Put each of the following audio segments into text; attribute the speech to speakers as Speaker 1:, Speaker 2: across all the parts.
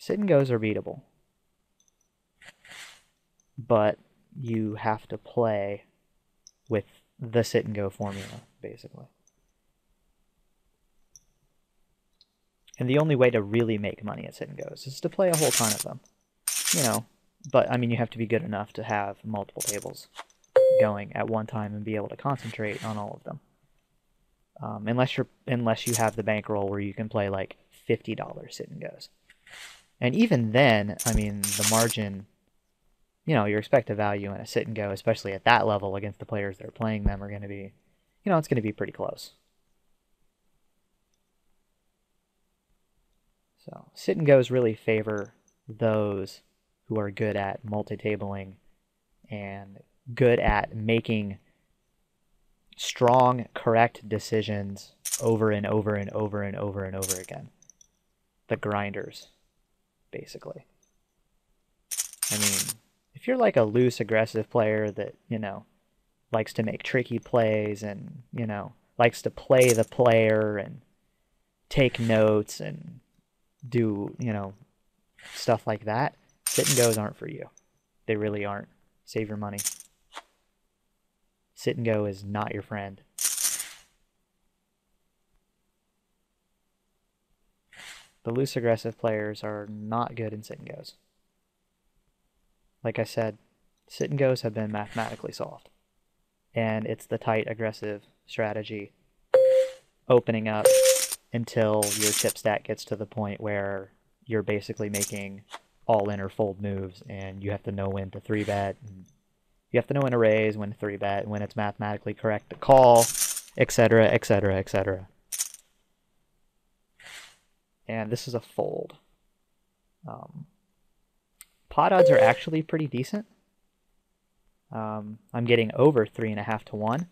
Speaker 1: Sit and goes are beatable, but you have to play with the sit and go formula, basically. And the only way to really make money at sit and goes is to play a whole ton of them. You know, but I mean, you have to be good enough to have multiple tables going at one time and be able to concentrate on all of them. Unless you have the bankroll where you can play like $50 sit and goes. And even then, I mean, the margin, you know, your expected value in a sit and go, especially at that level against the players that are playing them, are going to be, you know, it's going to be pretty close. So sit and goes really favor those who are good at multi-tabling and good at making strong, correct decisions over and over and over and over and over again. The grinders, basically. I mean, if you're like a loose, aggressive player that, you know, likes to make tricky plays and, you know, likes to play the player and take notes and do, you know, stuff like that, sit and goes aren't for you. They really aren't. Save your money. Sit and go is not your friend. The loose aggressive players are not good in sit and goes. Like I said, sit and goes have been mathematically solved. And it's the tight aggressive strategy opening up until your chip stack gets to the point where you're basically making all in or fold moves and you have to know when to 3-bet. You have to know when to raise, when to 3-bet, when it's mathematically correct to call, etc., etc., etc. And this is a fold. Pot odds are actually pretty decent. I'm getting over 3.5 to 1,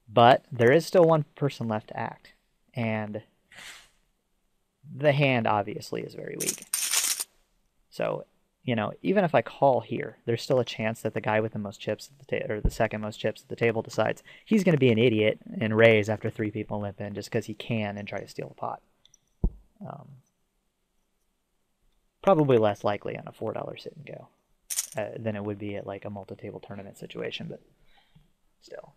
Speaker 1: but there is still one person left to act. And the hand obviously is very weak. So, you know, even if I call here, there's still a chance that the guy with the most chips at the or the second most chips at the table decides he's going to be an idiot and raise after 3 people limp in just because he can and try to steal the pot. Probably less likely on a $4 sit and go than it would be at like a multi-table tournament situation, but still.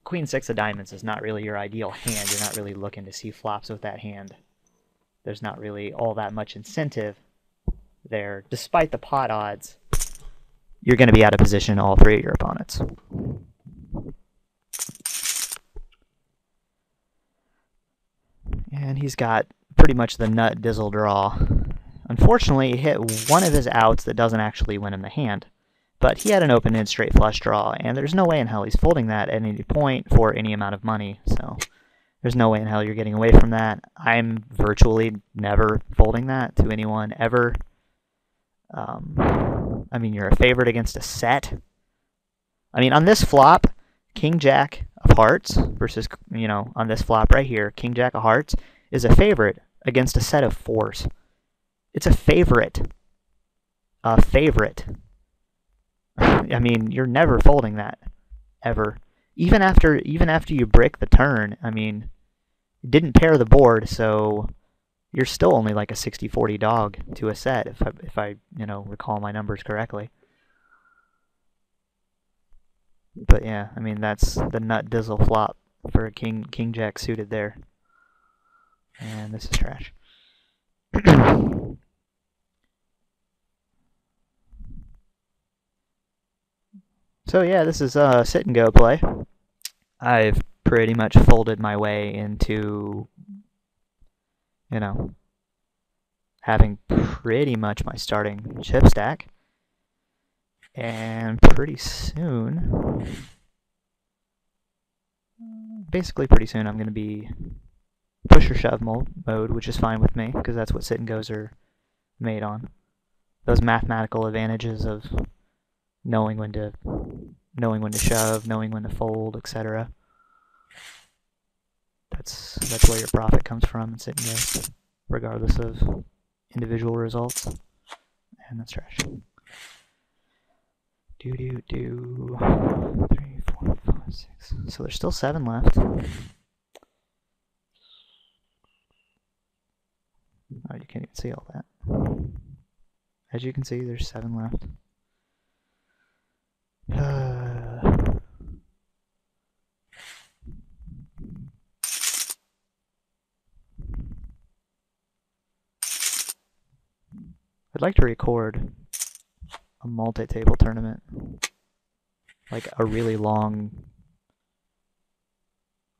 Speaker 1: Queen 6 of diamonds is not really your ideal hand. You're not really looking to see flops with that hand. There's not really all that much incentive there. Despite the pot odds, you're going to be out of position all 3 of your opponents. And he's got pretty much the nut dizzle draw. Unfortunately, he hit one of his outs that doesn't actually win him the hand. But he had an open-end straight flush draw, and there's no way in hell he's folding that at any point for any amount of money. So there's no way in hell you're getting away from that. I'm virtually never folding that to anyone ever. I mean, you're a favorite against a set. I mean, on this flop, King Jack of Hearts versus, you know, on this flop right here, King Jack of Hearts is a favorite against a set of 4s. It's a favorite. A favorite. I mean, you're never folding that, ever. Even after you brick the turn, I mean, it didn't pair the board, so you're still only like a 60-40 dog to a set, if I you know, recall my numbers correctly. But yeah, I mean, that's the nut dizzle flop for a King Jack suited there. And this is trash. So yeah, this is a sit and go play. I've pretty much folded my way into, you know, having pretty much my starting chip stack. And pretty soon, basically pretty soon, I'm going to be push or shove mode, which is fine with me, because that's what sit and goes are made on. Those mathematical advantages of knowing when to shove, knowing when to fold, etc. That's where your profit comes from in sit and goes, regardless of individual results. And that's trash. 3, 4, 5, 6. So there's still 7 left. Oh, you can't even see all that. As you can see, there's 7 left. I'd like to record a multi-table tournament, like a really long,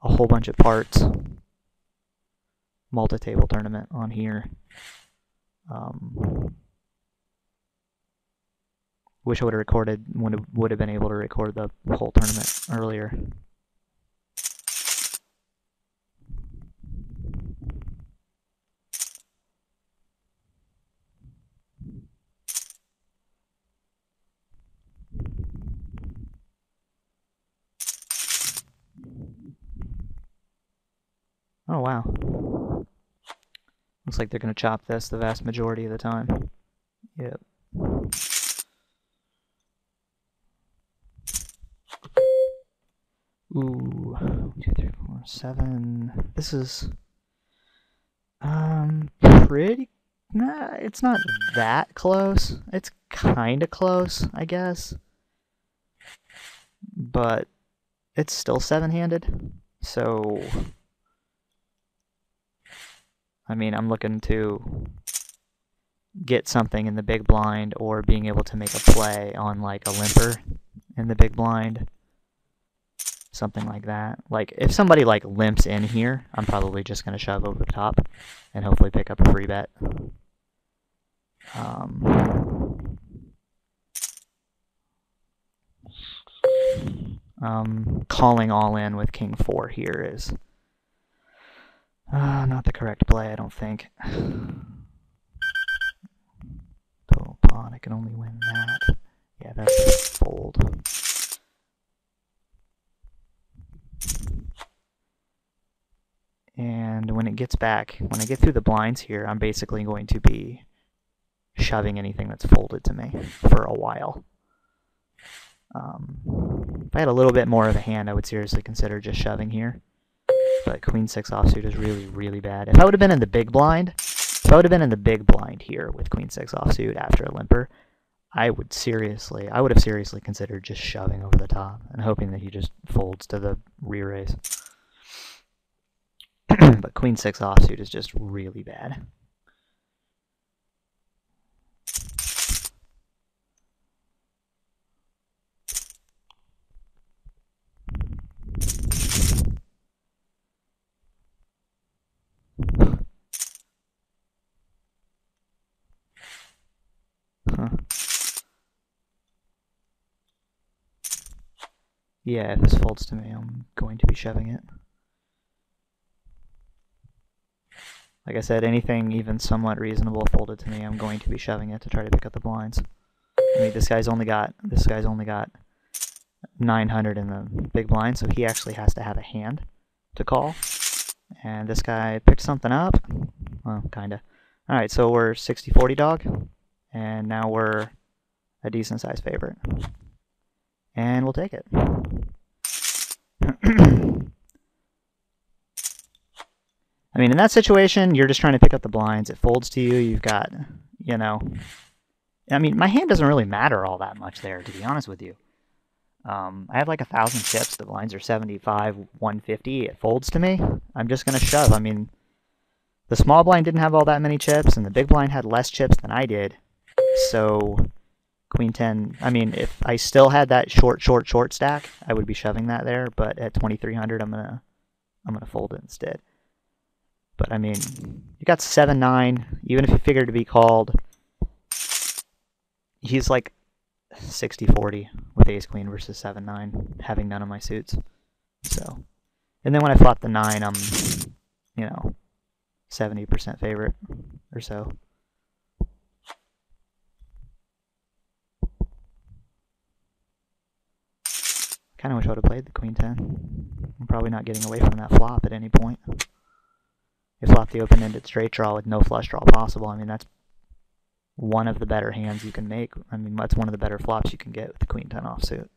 Speaker 1: a whole bunch of parts multi-table tournament on here. Wish I would have recorded, would have been able to record the whole tournament earlier. Oh wow. Looks like they're going to chop this the vast majority of the time. Yep. Ooh, 1, 2, 3, 4, 7. This is pretty. Nah, it's not that close. It's kind of close, I guess. But it's still 7-handed. So, I mean, I'm looking to get something in the big blind or being able to make a play on like a limper in the big blind. Something like that. Like, if somebody like limps in here, I'm probably just going to shove over the top and hopefully pick up a free bet. Calling all in with King 4 here is not the correct play, I don't think. Total pawn, I can only win that. Yeah, that's a fold. And when it gets back, when I get through the blinds here, I'm basically going to be shoving anything that's folded to me for a while. If I had a little bit more of a hand, I would seriously consider just shoving here. But Queen 6 offsuit is really, really bad. If I would have been in the big blind, here with Queen 6 offsuit after a limper, I would have seriously considered just shoving over the top and hoping that he just folds to the re-raise. But Queen 6 offsuit is just really bad. Huh. Yeah, if this folds to me, I'm going to be shoving it. Like I said, anything even somewhat reasonable folded to me, I'm going to be shoving it to try to pick up the blinds. I mean, this guy's only got 900 in the big blind, so he actually has to have a hand to call. And this guy picked something up. Well, kinda. Alright, so we're 60-40 dog. And now we're a decent sized favorite. And we'll take it. I mean, in that situation, you're just trying to pick up the blinds. It folds to you. You've got, you know... I mean, my hand doesn't really matter all that much there, to be honest with you. I have like 1,000 chips. The blinds are 75, 150. It folds to me. I'm just going to shove. I mean, the small blind didn't have all that many chips, and the big blind had less chips than I did. So, Queen 10... I mean, if I still had that short stack, I would be shoving that there. But at 2,300, I'm gonna fold it instead. But I mean, you got 7-9. Even if you figure to be called, he's like 60-40 with ace queen versus 7-9, having none of my suits. So, and then when I flop the 9, I'm, you know, 70% favorite or so. Kind of wish I would have played the Queen 10. I'm probably not getting away from that flop at any point. You flop the open-ended straight draw with no flush draw possible. I mean, that's one of the better hands you can make. I mean, that's one of the better flops you can get with the Queen 10 offsuit.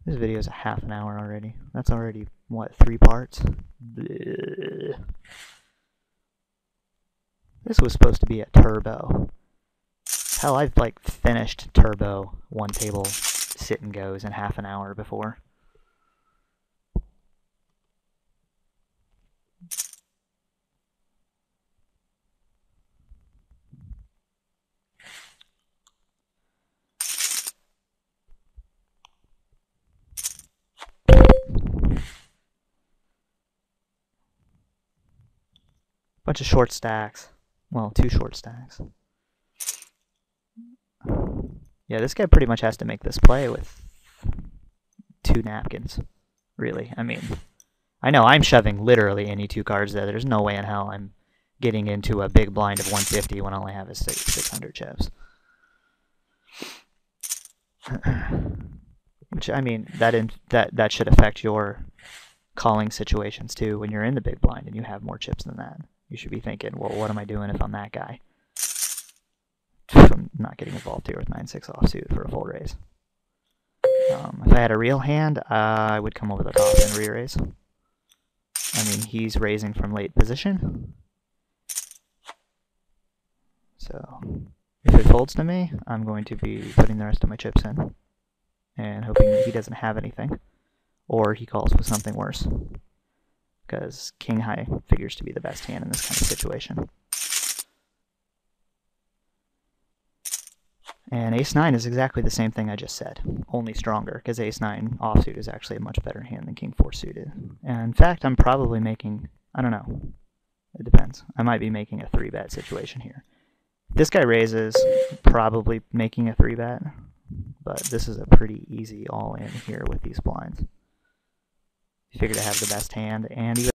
Speaker 1: This video is a half an hour already. That's already, what, 3 parts? Bleh. This was supposed to be a turbo. Hell, I've like finished turbo one table sit and goes in half an hour before. Bunch of short stacks. Well, 2 short stacks. Yeah, this guy pretty much has to make this play with 2 napkins. Really, I mean, I know I'm shoving literally any 2 cards there. There's no way in hell I'm getting into a big blind of 150 when all I have is 600 chips. Which, I mean, that should affect your calling situations too. When you're in the big blind and you have more chips than that, you should be thinking, well, what am I doing if I'm that guy? I'm not getting involved here with 9-6 offsuit for a full raise. If I had a real hand, I would come over the top and re-raise. I mean, he's raising from late position. So if it folds to me, I'm going to be putting the rest of my chips in and hoping that he doesn't have anything, or he calls with something worse, because king high figures to be the best hand in this kind of situation. And ace-9 is exactly the same thing I just said, only stronger, because ace-9 offsuit is actually a much better hand than king-4 suited. And in fact, I'm probably making, I don't know, it depends. I might be making a 3-bet situation here. If this guy raises, probably making a 3-bet, but this is a pretty easy all-in here with these blinds. You figure to have the best hand, and even